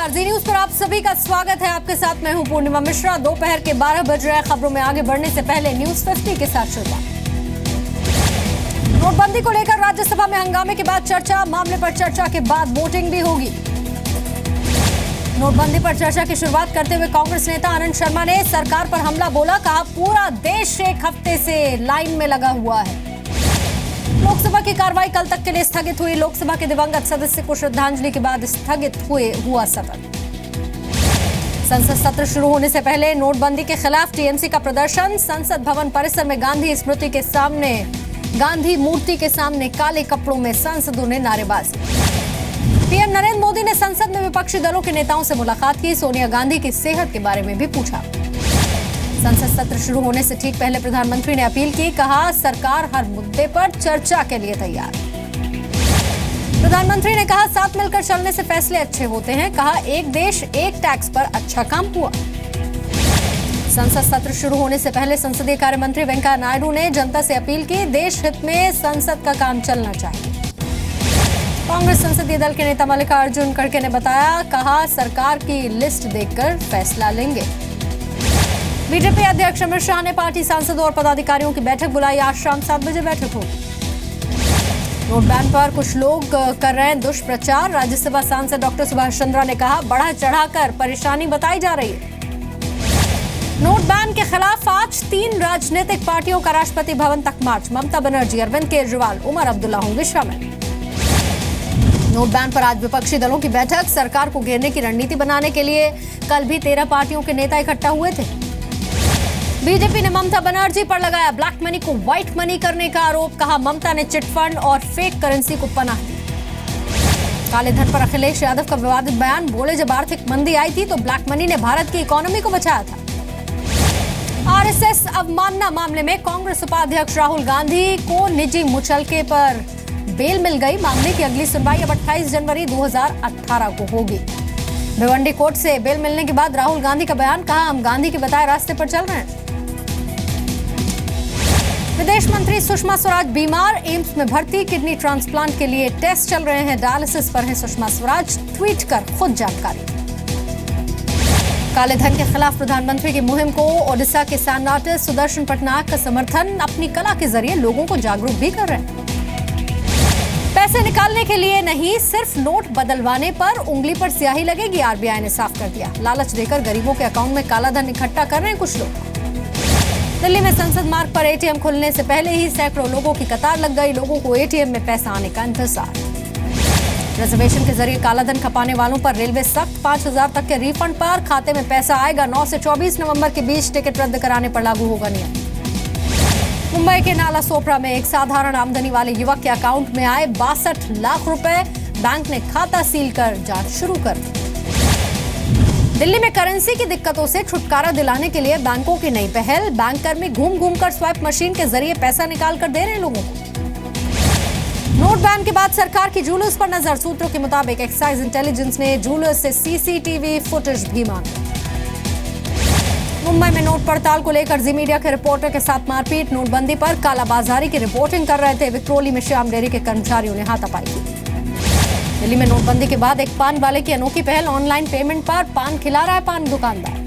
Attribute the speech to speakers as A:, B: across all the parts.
A: नमस्कार, जी न्यूज पर आप सभी का स्वागत है। आपके साथ मैं हूं पूर्णिमा मिश्रा। दोपहर के 12 बज रहे हैं। खबरों में आगे बढ़ने से पहले न्यूज 50 के साथ शुरुआत। नोटबंदी को लेकर राज्यसभा में हंगामे के बाद चर्चा, मामले पर चर्चा के बाद वोटिंग भी होगी। नोटबंदी पर चर्चा की शुरुआत करते हुए कांग्रेस नेता आनंद शर्मा ने सरकार पर हमला बोला। कहा, पूरा देश एक हफ्ते से लाइन में लगा हुआ है। लोकसभा की कार्रवाई कल तक के लिए स्थगित हुई। लोकसभा के दिवंगत सदस्य को श्रद्धांजलि के बाद स्थगित हुआ सदन। संसद सत्र शुरू होने से पहले नोटबंदी के खिलाफ टीएमसी का प्रदर्शन। संसद भवन परिसर में गांधी मूर्ति के सामने काले कपड़ों में सांसदों ने नारेबाजी। पीएम नरेंद्र मोदी ने संसद में विपक्षी दलों के नेताओं से मुलाकात की। सोनिया गांधी की सेहत के बारे में भी पूछा। संसद सत्र शुरू होने से ठीक पहले प्रधानमंत्री ने अपील की। कहा, सरकार हर मुद्दे पर चर्चा के लिए तैयार। प्रधानमंत्री ने कहा, साथ मिलकर चलने से फैसले अच्छे होते हैं। कहा, एक देश एक टैक्स पर अच्छा काम हुआ। संसद सत्र शुरू होने से पहले संसदीय कार्य मंत्री वेंकैया नायडू ने जनता से अपील की। देश हित में संसद का काम चलना चाहिए। कांग्रेस संसदीय दल के नेता मल्लिकार्जुन खड़गे ने बताया। कहा, सरकार की लिस्ट देखकर फैसला लेंगे। बीजेपी अध्यक्ष अमित शाह ने पार्टी सांसदों और पदाधिकारियों की बैठक बुलाई। आज शाम 7 बजे बैठक होगी। नोट बैन पर कुछ लोग कर रहे हैं दुष्प्रचार। राज्यसभा सांसद डॉक्टर सुभाष चंद्रा ने कहा, बढ़ा चढ़ाकर परेशानी बताई जा रही है। नोट बैन के खिलाफ आज 3 राजनीतिक पार्टियों का राष्ट्रपति भवन तक मार्च। ममता बनर्जी, अरविंद केजरीवाल, उमर अब्दुल्ला होंगे शामिल। नोट बैन पर आज विपक्षी दलों की बैठक। सरकार को घेरने की रणनीति बनाने के लिए कल भी 13 पार्टियों के नेता इकट्ठा हुए थे। बीजेपी ने ममता बनर्जी पर लगाया ब्लैक मनी को व्हाइट मनी करने का आरोप। कहा, ममता ने चिट फंड और फेक करेंसी को पनाह दी। काले धन पर अखिलेश यादव का विवादित बयान। बोले, जब आर्थिक मंदी आई थी तो ब्लैक मनी ने भारत की इकोनॉमी को बचाया था। आरएसएस अवमानना मामले में कांग्रेस उपाध्यक्ष राहुल गांधी को निजी मुचलके पर बेल मिल गई। मामले की अगली सुनवाई अब 28 जनवरी 2018 को होगी। भिवंडी कोर्ट से बेल मिलने के बाद राहुल गांधी का बयान। कहा, हम गांधी के बताए रास्ते पर चल रहे हैं। विदेश मंत्री सुषमा स्वराज बीमार, एम्स में भर्ती। किडनी ट्रांसप्लांट के लिए टेस्ट चल रहे हैं। डायलिसिस पर हैं सुषमा स्वराज। ट्वीट कर खुद जानकारी। काले धन के खिलाफ प्रधानमंत्री की मुहिम को ओडिशा के सैन आर्टिस्ट सुदर्शन पटनायक का समर्थन। अपनी कला के जरिए लोगों को जागरूक भी कर रहे हैं। पैसे निकालने के लिए नहीं, सिर्फ नोट बदलवाने पर उंगली पर स्याही लगेगी, आरबीआई ने साफ कर दिया। लालच देकर गरीबों के अकाउंट में काला धन इकट्ठा कर रहे हैं कुछ लोग। दिल्ली में संसद मार्ग पर एटीएम खुलने से पहले ही सैकड़ों लोगों की कतार लग गई। लोगों को एटीएम में पैसा आने का इंतजार। रिजर्वेशन के जरिए काला धन खपाने वालों पर रेलवे सख्त। 5,000 तक के रिफंड पर खाते में पैसा आएगा। 9 से 24 नवंबर के बीच टिकट रद्द कराने पर लागू होगा नियम। मुंबई के नाला सोपरा में एक साधारण आमदनी वाले युवक के अकाउंट में आए 62 लाख रुपए। बैंक ने खाता सील कर जांच शुरू कर दी। दिल्ली में करेंसी की दिक्कतों से छुटकारा दिलाने के लिए बैंकों की नई पहल। बैंक कर्मी घूम घूम कर स्वाइप मशीन के जरिए पैसा निकाल कर दे रहे हैं लोगों को। नोट बैन के बाद सरकार की जुलूस पर नजर। सूत्रों के मुताबिक एक्साइज इंटेलिजेंस ने जुलूस से सीसीटीवी फुटेज भी मांगी। मुंबई में नोट पड़ताल को लेकर जी मीडिया के रिपोर्टर के साथ मारपीट। नोटबंदी पर कालाबाजारी की रिपोर्टिंग कर रहे थे। विक्रोली में श्याम डेयरी के कर्मचारियों ने हाथापाई की। दिल्ली में नोटबंदी के बाद एक पान वाले की अनोखी पहल। ऑनलाइन पेमेंट पर पान खिला रहा है पान दुकानदार।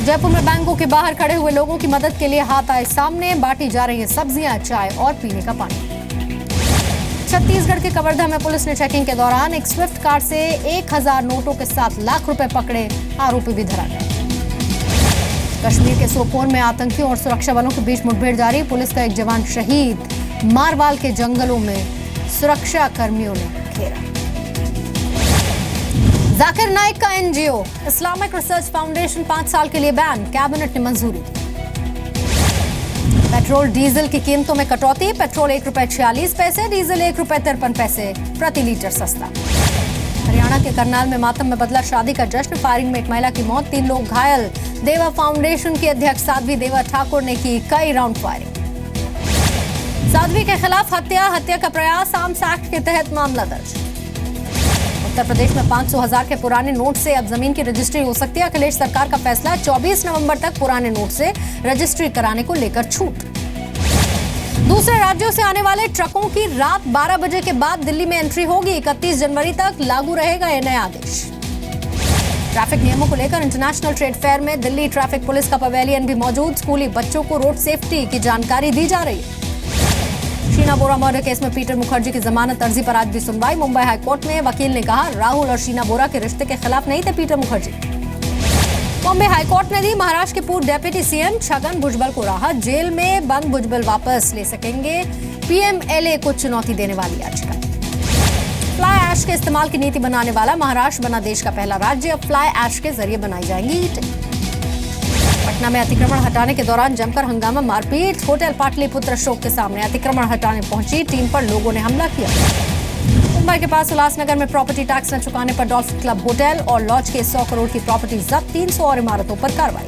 A: जयपुर में बैंकों के बाहर खड़े हुए लोगों की मदद के लिए हाथ आए सामने। बांटी जा रही है सब्जियां, चाय और पीने का पानी। छत्तीसगढ़ के कवर्धा में पुलिस ने चेकिंग के दौरान एक स्विफ्ट कार से 1000 नोटों के साथ लाख रुपए पकड़े। आरोपी भी धरा गया। कश्मीर के सोपोर में आतंकियों और सुरक्षा बलों के बीच मुठभेड़ जारी। पुलिस का एक जवान शहीद। मारवाल के जंगलों में सुरक्षा कर्मियों ने घेरा। जाकिर नाइक का एनजीओ इस्लामिक रिसर्च फाउंडेशन 5 साल के लिए बैन। कैबिनेट ने मंजूरी दी। पेट्रोल डीजल की कीमतों में कटौती। पेट्रोल ₹1.46, डीजल ₹1.53 प्रति लीटर सस्ता। हरियाणा के करनाल में मातम में बदला शादी का जश्न। फायरिंग में एक महिला की मौत, 3 लोग घायल। देवा फाउंडेशन की अध्यक्ष साध्वी देवा ठाकुर ने की कई राउंड फायरिंग। साध्वी के खिलाफ हत्या का प्रयास, आर्म्स एक्ट के तहत मामला दर्ज। उत्तर प्रदेश में 500,000 के पुराने नोट से अब जमीन की रजिस्ट्री हो सकती है। अखिलेश सरकार का फैसला। 24 नवंबर तक पुराने नोट से रजिस्ट्री कराने को लेकर छूट। दूसरे राज्यों से आने वाले ट्रकों की रात 12 बजे के बाद दिल्ली में एंट्री होगी। 31 जनवरी तक लागू रहेगा यह नया आदेश। ट्रैफिक नियमों को लेकर इंटरनेशनल ट्रेड फेयर में दिल्ली ट्रैफिक पुलिस का पवेलियन भी मौजूद। स्कूली बच्चों को रोड सेफ्टी की जानकारी दी जा रही है। शीना बोरा मर्डर केस में पीटर मुखर्जी की जमानत अर्जी पर आज भी सुनवाई। मुंबई हाईकोर्ट में वकील ने कहा राहुल और शीना बोरा के रिश्ते के खिलाफ नहीं थे पीटर मुखर्जी। बॉम्बे हाईकोर्ट ने दी महाराष्ट्र के पूर्व डेप्यूटी सीएम छगन भुजबल को राहत। जेल में बंद भुजबल वापस ले सकेंगे। पीएमएलए को चुनौती देने वाली याचिका। फ्लाई ऐश के इस्तेमाल की नीति बनाने वाला महाराष्ट्र बना देश का पहला राज्य। अब फ्लाई ऐश के जरिए बनाई जाएंगी ईंटें। पटना में अतिक्रमण हटाने के दौरान जमकर हंगामा, मारपीट। होटल पाटलिपुत्र अशोक के सामने अतिक्रमण हटाने पहुंची टीम पर लोगों ने हमला किया। मुंबई के पास उल्लासनगर में प्रॉपर्टी टैक्स न चुकाने पर डॉल्फिन क्लब होटल और लॉज के 100 करोड़ की प्रॉपर्टी जब्त। 300 और इमारतों पर कार्रवाई।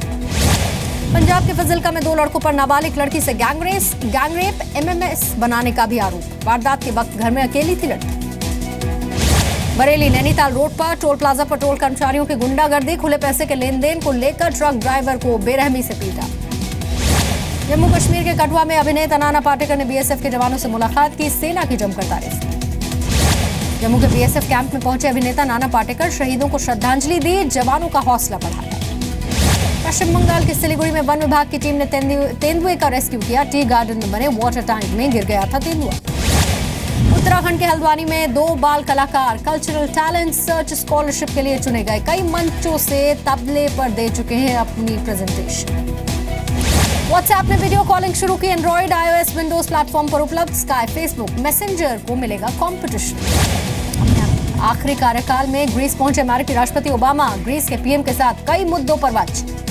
A: पंजाब के फजिल्का में 2 लड़कों पर नाबालिग लड़की से गैंगरेप एमएमएस बनाने का भी आरोप। वारदात के वक्त घर में अकेली थी लड़की। बरेली नैनीताल रोड पर टोल प्लाजा पर टोल कर्मचारियों की गुंडागर्दी। खुले पैसे के लेन देन को लेकर ट्रक ड्राइवर को बेरहमी से पीटा। जम्मू कश्मीर के कठुआ में अभिनेता नाना पाटेकर ने बीएसएफ के जवानों से मुलाकात की। सेना की जमकर तारीफ। जम्मू के बीएसएफ कैंप में पहुंचे अभिनेता नाना पाटेकर शहीदों को श्रद्धांजलि दी। जवानों का हौसला बढ़ाया। पश्चिम बंगाल के सिलीगुड़ी में वन विभाग की टीम ने तेंदुए का रेस्क्यू किया। टी गार्डन में बने वाटर टैंक में गिर गया था तेंदुआ। उत्तराखंड के हल्द्वानी में 2 बाल कलाकार कल्चरल टैलेंट सर्च स्कॉलरशिप के लिए चुने गए। कई मंचों से तबले पर दे चुके हैं अपनी प्रेजेंटेशन। व्हाट्सएप ने वीडियो कॉलिंग शुरू की। एंड्रॉइड, आईओएस, विंडोज प्लेटफॉर्म पर उपलब्ध। स्काई, फेसबुक, मैसेंजर को मिलेगा कंपटीशन। आखिरी कार्यकाल में ग्रीस पहुंचे अमेरिकी राष्ट्रपति ओबामा। ग्रीस के पीएम के साथ कई मुद्दों पर बातचीत।